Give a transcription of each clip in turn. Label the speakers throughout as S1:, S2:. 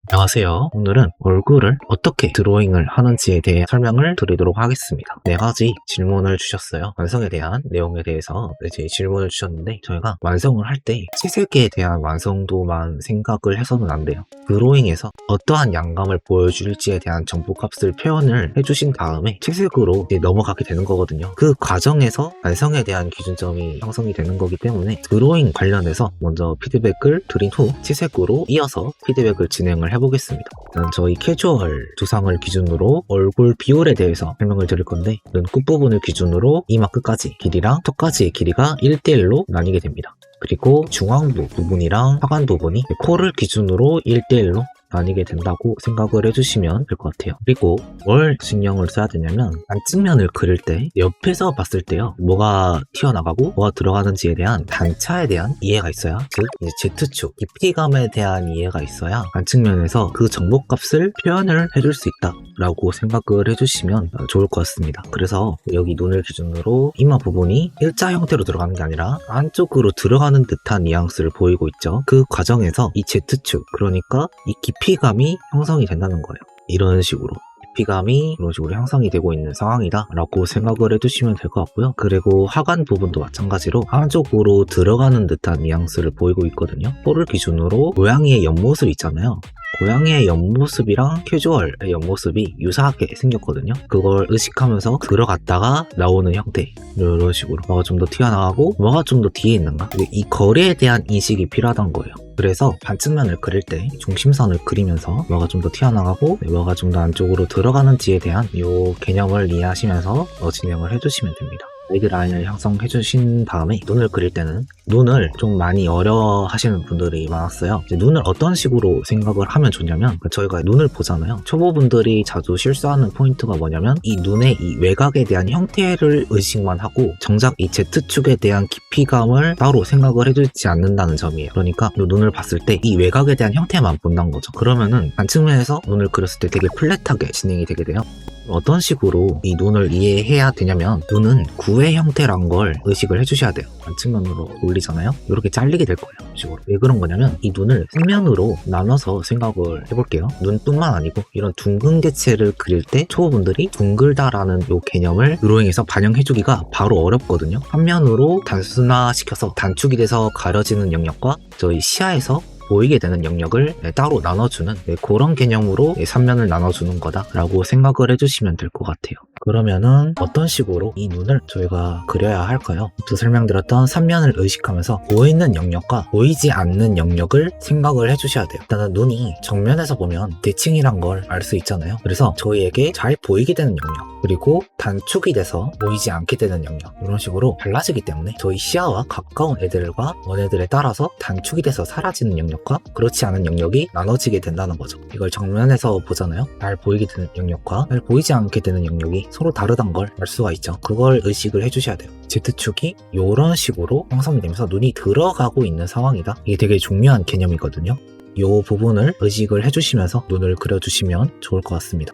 S1: 안녕하세요. 오늘은 얼굴을 어떻게 드로잉을 하는지에 대해 설명을 드리도록 하겠습니다. 4가지 질문을 주셨어요. 완성에 대한 내용에 대해서 이제 질문을 주셨는데 저희가 완성을 할 때 채색에 대한 완성도만 생각을 해서는 안 돼요. 드로잉에서 어떠한 양감을 보여줄지에 대한 정보값을 표현을 해주신 다음에 채색으로 이제 넘어가게 되는 거거든요. 그 과정에서 완성에 대한 기준점이 형성이 되는 거기 때문에 드로잉 관련해서 먼저 피드백을 드린 후 채색으로 이어서 피드백을 진행을 해보겠습니다. 일단 저희 캐주얼 두상을 기준으로 얼굴 비율에 대해서 설명을 드릴 건데 눈 끝부분을 기준으로 이마 끝까지 길이랑 턱까지의 길이가 1대1로 나뉘게 됩니다. 그리고 중앙부 부분이랑 하관 부분이 코를 기준으로 1대1로 나뉘게 된다고 생각을 해주시면 될 것 같아요. 그리고 뭘 신경을 써야 되냐면 안측면을 그릴 때 옆에서 봤을 때요 뭐가 튀어나가고 뭐가 들어가는지에 대한 단차에 대한 이해가 있어야, 즉 이제 Z축 깊이감에 대한 이해가 있어야 안측면에서 그 정보값을 표현을 해줄 수 있다 라고 생각을 해주시면 좋을 것 같습니다. 그래서 여기 눈을 기준으로 이마 부분이 일자 형태로 들어가는 게 아니라 안쪽으로 들어가는 듯한 뉘앙스를 보이고 있죠. 그 과정에서 이 Z축, 그러니까 이 깊이감이 형성이 된다는 거예요. 이런 식으로 깊이감이 이런 식으로 형성이 되고 있는 상황이다 라고 생각을 해두시면 될 것 같고요. 그리고 하관 부분도 마찬가지로 안쪽으로 들어가는 듯한 뉘앙스를 보이고 있거든요. 코를 기준으로 고양이의 옆모습 있잖아요. 고양이의 옆모습이랑 캐주얼의 옆모습이 유사하게 생겼거든요. 그걸 의식하면서 들어갔다가 나오는 형태, 이런 식으로 뭐가 좀 더 튀어나가고 뭐가 좀 더 뒤에 있는가, 이 거리에 대한 인식이 필요하단 거예요. 그래서 반측면을 그릴 때 중심선을 그리면서 뭐가 좀 더 튀어나가고 뭐가 좀 더 안쪽으로 들어가는지에 대한 이 개념을 이해하시면서 진행을 해주시면 됩니다. 가이드라인을 형성해 주신 다음에 눈을 그릴 때는 눈을 좀 많이 어려 하시는 분들이 많았어요. 이제 눈을 어떤 식으로 생각을 하면 좋냐면, 저희가 눈을 보잖아요. 초보분들이 자주 실수하는 포인트가 뭐냐면 이 눈의 이 외곽에 대한 형태를 의식만 하고 정작 이 Z축에 대한 깊이감을 따로 생각을 해주지 않는다는 점이에요. 그러니까 이 눈을 봤을 때 이 외곽에 대한 형태만 본다는 거죠. 그러면은 반측면에서 눈을 그렸을 때 되게 플랫하게 진행이 되게 돼요. 어떤 식으로 이 눈을 이해해야 되냐면, 눈은 구의 형태란 걸 의식을 해주셔야 돼요. 반측면으로 올리잖아요. 이렇게 잘리게 될 거예요. 이런 식으로. 왜 그런 거냐면 이 눈을 세면으로 나눠서 생각을 해볼게요. 눈뿐만 아니고 이런 둥근 개체를 그릴 때 초보분들이 둥글다라는 이 개념을 드로잉에서 반영해주기가 바로 어렵거든요. 한 면으로 단순화시켜서 단축이 돼서 가려지는 영역과 저희 시야에서 보이게 되는 영역을 따로 나눠주는 그런 개념으로 3면을 나눠주는 거다라고 생각을 해주시면 될 것 같아요. 그러면은 어떤 식으로 이 눈을 저희가 그려야 할까요? 또 설명드렸던 3면을 의식하면서 보이는 영역과 보이지 않는 영역을 생각을 해주셔야 돼요. 일단은 눈이 정면에서 보면 대칭이란 걸 알 수 있잖아요. 그래서 저희에게 잘 보이게 되는 영역, 그리고 단축이 돼서 보이지 않게 되는 영역, 이런 식으로 달라지기 때문에 저희 시야와 가까운 애들과 원애들에 따라서 단축이 돼서 사라지는 영역과 그렇지 않은 영역이 나눠지게 된다는 거죠. 이걸 정면에서 보잖아요. 잘 보이게 되는 영역과 잘 보이지 않게 되는 영역이 서로 다르단 걸 알 수가 있죠. 그걸 의식을 해주셔야 돼요. Z축이 이런 식으로 형성이 되면서 눈이 들어가고 있는 상황이다. 이게 되게 중요한 개념이거든요. 이 부분을 의식을 해주시면서 눈을 그려주시면 좋을 것 같습니다.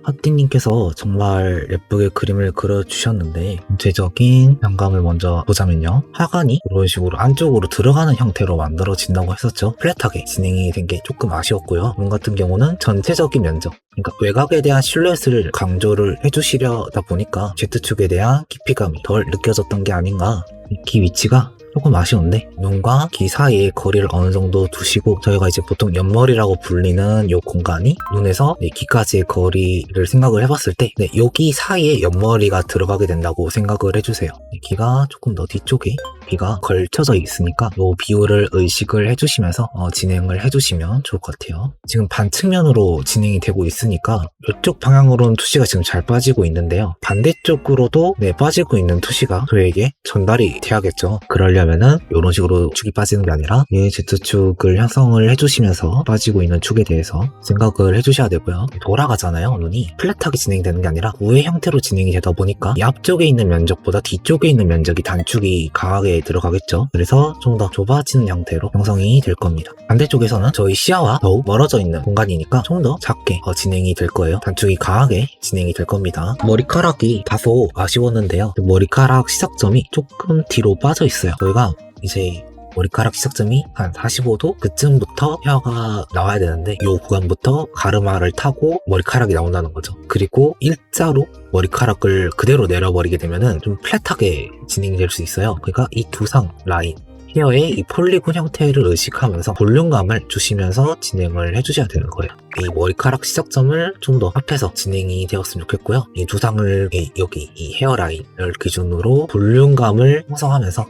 S1: 하띠님께서 정말 예쁘게 그림을 그려주셨는데, 전체적인 양감을 먼저 보자면요, 하관이 이런 식으로 안쪽으로 들어가는 형태로 만들어진다고 했었죠. 플랫하게 진행이 된 게 조금 아쉬웠고요. 눈 같은 경우는 전체적인 면적, 그러니까 외곽에 대한 실루엣을 강조를 해주시려다 보니까 Z축에 대한 깊이감이 덜 느껴졌던 게 아닌가. 귀 위치가 조금 아쉬운데 눈과 귀 사이의 거리를 어느 정도 두시고, 저희가 이제 보통 옆머리라고 불리는 이 공간이 눈에서 귀까지의 거리를 생각을 해봤을 때 여기 사이에 옆머리가 들어가게 된다고 생각을 해주세요. 귀가 조금 더 뒤쪽에 귀가 걸쳐져 있으니까 이 비율을 의식을 해주시면서 진행을 해주시면 좋을 것 같아요. 지금 반측면으로 진행이 되고 있으니까 이쪽 방향으로는 투시가 지금 잘 빠지고 있는데요, 반대쪽으로도 빠지고 있는 투시가 저에게 전달이 돼야겠죠. 그러려면은 이런 식으로 축이 빠지는 게 아니라 이 Z축을 형성을 해주시면서 빠지고 있는 축에 대해서 생각을 해주셔야 되고요. 돌아가잖아요. 눈이 플랫하게 진행되는 게 아니라 우의 형태로 진행이 되다 보니까 이 앞쪽에 있는 면적보다 뒤쪽에 있는 면적이 단축이 강하게 들어가겠죠. 그래서 좀 더 좁아지는 형태로 형성이 될 겁니다. 반대쪽에서는 저희 시야와 더욱 멀어져 있는 공간이니까 좀 더 작게 진행이 될 거예요. 단축이 강하게 진행이 될 겁니다. 머리카락이 다소 아쉬웠는데요, 머리카락 시작점이 조금 뒤로 빠져 있어요. 저희가 이제 머리카락 시작점이 한 45도 그쯤부터 헤어가 나와야 되는데 이 구간부터 가르마를 타고 머리카락이 나온다는 거죠. 그리고 일자로 머리카락을 그대로 내려버리게 되면은 좀 플랫하게 진행이 될 수 있어요. 그러니까 이 두상 라인 헤어의 이 폴리곤 형태를 의식하면서 볼륨감을 주시면서 진행을 해주셔야 되는 거예요. 이 머리카락 시작점을 좀 더 앞에서 진행이 되었으면 좋겠고요. 이 두상을 여기 이 헤어라인을 기준으로 볼륨감을 형성하면서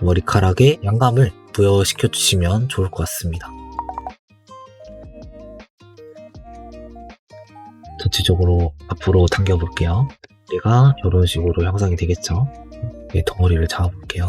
S1: 머리카락에 양감을 부여시켜 주시면 좋을 것 같습니다. 전체적으로 앞으로 당겨 볼게요. 머리가 이런 식으로 형성이 되겠죠. 덩어리를 잡아 볼게요.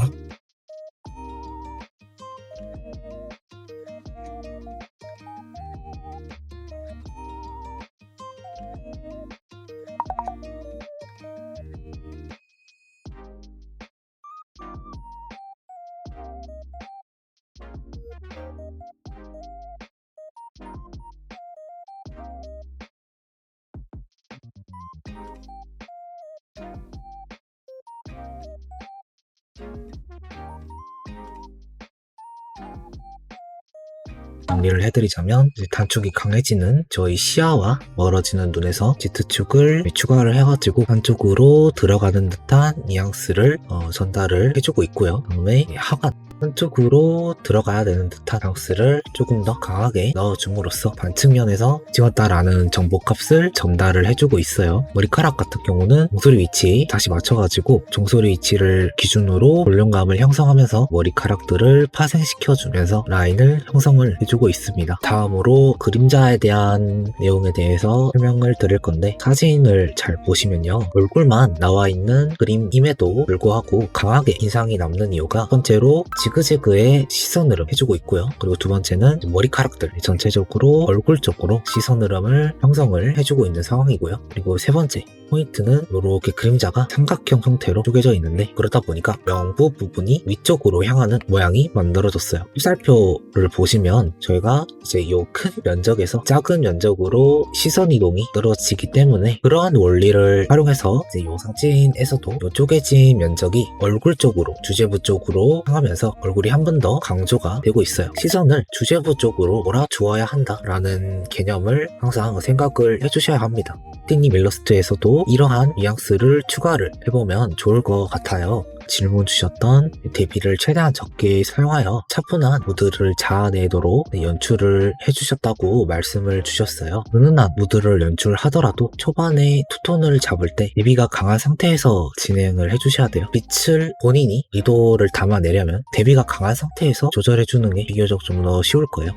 S1: 정리를 해드리자면 단축이 강해지는 저희 시야와 멀어지는 눈에서 Z축을 추가를 해가지고 한쪽으로 들어가는 듯한 뉘앙스를 전달을 해주고 있고요. 다음에 하관 한쪽으로 들어가야 되는 듯한 뉘앙스를 조금 더 강하게 넣어줌으로써 반측면에서 찍었다라는 정보값을 전달을 해주고 있어요. 머리카락 같은 경우는 종소리 위치 다시 맞춰가지고 종소리 위치를 기준으로 볼륨감을 형성하면서 머리카락들을 파생시켜주면서 라인을 형성을 해주고 있습니다. 다음으로 그림자에 대한 내용에 대해서 설명을 드릴 건데 사진을 잘 보시면요. 얼굴만 나와 있는 그림임에도 불구하고 강하게 인상이 남는 이유가 첫 번째로 지그재그의 시선 흐름 해주고 있고요. 그리고 두 번째는 머리카락들 전체적으로 얼굴 쪽으로 시선 흐름을 형성을 해주고 있는 상황이고요. 그리고 세 번째 포인트는 이렇게 그림자가 삼각형 형태로 쪼개져 있는데 그러다 보니까 명부 부분이 위쪽으로 향하는 모양이 만들어졌어요. 화살표를 보시면 저희가 이제 이 큰 면적에서 작은 면적으로 시선 이동이 떨어지기 때문에 그러한 원리를 활용해서 이제 이 상진에서도 이 쪼개진 면적이 얼굴 쪽으로 주제부 쪽으로 향하면서 얼굴이 한 번 더 강조가 되고 있어요. 시선을 주제부 쪽으로 몰아주어야 한다라는 개념을 항상 생각을 해주셔야 합니다. 띵님 일러스트에서도 이러한 뉘앙스를 추가를 해보면 좋을 것 같아요. 질문 주셨던 대비를 최대한 적게 사용하여 차분한 무드를 자아내도록 연출을 해주셨다고 말씀을 주셨어요. 은은한 무드를 연출하더라도 초반에 투톤을 잡을 때 대비가 강한 상태에서 진행을 해주셔야 돼요. 빛을 본인이 의도를 담아내려면 대비가 강한 상태에서 조절해주는 게 비교적 좀 더 쉬울 거예요.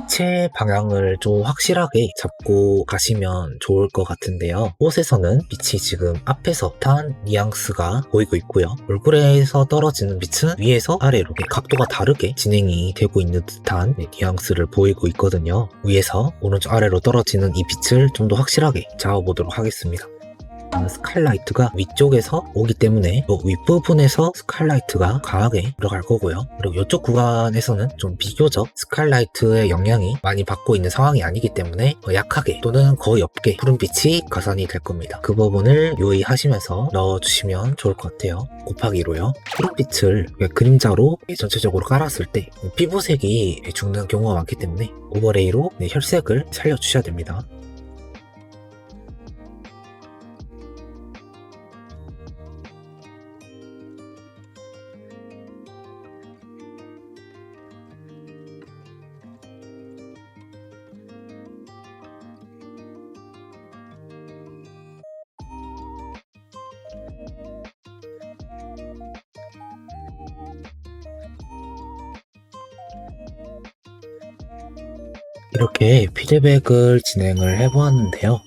S1: 빛의 방향을 좀 확실하게 잡고 가시면 좋을 것 같은데요. 옷에서는 빛이 지금 앞에서 탄 뉘앙스가 보이고 있고요. 얼굴에서 떨어지는 빛은 위에서 아래로 각도가 다르게 진행이 되고 있는 듯한 뉘앙스를 보이고 있거든요. 위에서 오른쪽 아래로 떨어지는 이 빛을 좀 더 확실하게 잡아보도록 하겠습니다. 스칼라이트가 위쪽에서 오기 때문에 윗부분에서 스칼라이트가 강하게 들어갈 거고요. 그리고 이쪽 구간에서는 좀 비교적 스칼라이트의 영향이 많이 받고 있는 상황이 아니기 때문에 약하게 또는 거의 없게 푸른빛이 가산이 될 겁니다. 그 부분을 유의하시면서 넣어주시면 좋을 것 같아요. 곱하기로요. 푸른빛을 그림자로 전체적으로 깔았을 때 피부색이 죽는 경우가 많기 때문에 오버레이로 혈색을 살려주셔야 됩니다. 이렇게 피드백을 진행을 해보았는데요.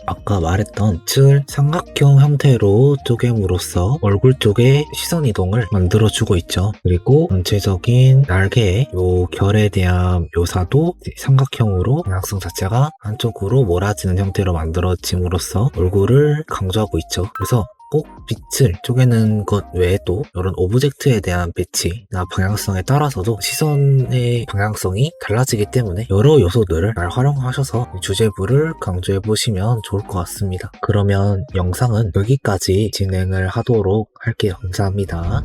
S1: 아까 말했던 빛을 삼각형 형태로 쪼갰으로써 얼굴 쪽에 시선 이동을 만들어주고 있죠. 그리고 전체적인 날개의 요 결에 대한 묘사도 삼각형으로 방향성 자체가 한쪽으로 몰아지는 형태로 만들어짐으로써 얼굴을 강조하고 있죠. 그래서 꼭 빛을 쪼개는 것 외에도 이런 오브젝트에 대한 배치나 방향성에 따라서도 시선의 방향성이 달라지기 때문에 여러 요소들을 잘 활용하셔서 주제부를 강조해 보시면 좋을 것 같습니다. 그러면 영상은 여기까지 진행을 하도록 할게요. 감사합니다.